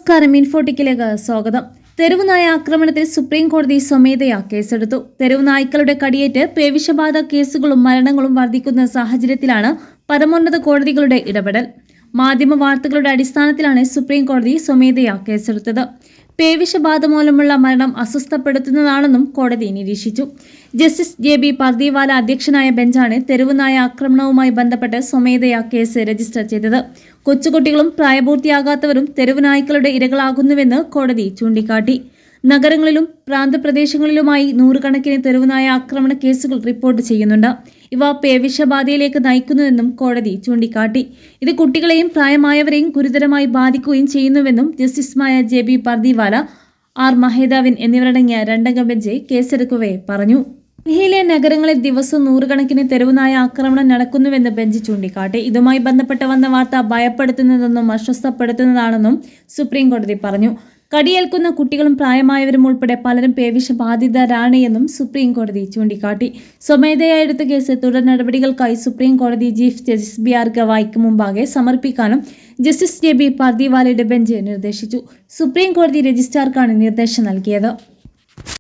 നമസ്കാരം. ഇൻഫോട്ടിക്കിലേക്ക് സ്വാഗതം. തെരുവുനായ ആക്രമണത്തിൽ സുപ്രീം കോടതി സ്വമേധയാ കേസെടുത്തു. തെരുവുനായ്ക്കളുടെ കടിയേറ്റ് പേവിഷബാധ കേസുകളും മരണങ്ങളും വർദ്ധിക്കുന്ന സാഹചര്യത്തിലാണ് പരമോന്നത കോടതികളുടെ ഇടപെടൽ. മാധ്യമ വാർത്തകളുടെ അടിസ്ഥാനത്തിലാണ് സുപ്രീം കോടതി സ്വമേധയാ കേസെടുത്തത്. പേവിഷബാധ മൂലമുള്ള മരണം അസ്വസ്ഥപ്പെടുത്തുന്നതാണെന്നും കോടതി നിരീക്ഷിച്ചു. ജസ്റ്റിസ് JB പർദിവാല അധ്യക്ഷനായ ബെഞ്ചാണ് തെരുവുനായ ആക്രമണവുമായി ബന്ധപ്പെട്ട് സ്വമേധയാ കേസ് രജിസ്റ്റർ ചെയ്തത്. കൊച്ചുകുട്ടികളും പ്രായപൂർത്തിയാകാത്തവരും തെരുവുനായ്ക്കളുടെ ഇരകളാകുന്നുവെന്ന് കോടതി ചൂണ്ടിക്കാട്ടി. നഗരങ്ങളിലും പ്രാന്തപ്രദേശങ്ങളിലുമായി നൂറുകണക്കിന് തെരുവുനായ ആക്രമണ കേസുകൾ റിപ്പോർട്ട് ചെയ്യുന്നുണ്ട്. ഇവ പേവിഷബാധയിലേക്ക് നയിക്കുന്നുവെന്നും കോടതി ചൂണ്ടിക്കാട്ടി. ഇത് കുട്ടികളെയും പ്രായമായവരെയും ഗുരുതരമായി ബാധിക്കുകയും ചെയ്യുന്നുവെന്നും ജസ്റ്റിസുമായ JB പർദിവാല, R മഹേതാവിൻ എന്നിവരടങ്ങിയ രണ്ടംഗ ബെഞ്ച് കേസെടുക്കവേ പറഞ്ഞു. ഡൽഹിയിലെ നഗരങ്ങളിൽ ദിവസവും നൂറുകണക്കിന് തെരുവുനായ ആക്രമണം നടക്കുന്നുവെന്ന് ബെഞ്ച് ചൂണ്ടിക്കാട്ടി. ഇതുമായി ബന്ധപ്പെട്ട് വന്ന വാർത്ത ഭയപ്പെടുത്തുന്നതെന്നും അസ്വസ്ഥപ്പെടുത്തുന്നതാണെന്നും സുപ്രീം കോടതി പറഞ്ഞു. കടിയേൽക്കുന്ന കുട്ടികളും പ്രായമായവരും ഉൾപ്പെടെ പലരും പേവിഷബാധിതരാണ് എന്നും സുപ്രീം കോടതി ചൂണ്ടിക്കാട്ടി. സ്വമേധയാ എടുത്ത കേസ് തുടർ നടപടികൾക്കായി സുപ്രീം കോടതി ചീഫ് ജസ്റ്റിസ് BR ഗവായിക്ക് മുമ്പാകെ സമർപ്പിക്കാനും ജസ്റ്റിസ് JB പർദിവാലയുടെ ബെഞ്ച് നിർദ്ദേശിച്ചു. സുപ്രീം കോടതി രജിസ്ട്രാർക്കാണ് നിർദ്ദേശം നൽകിയത്.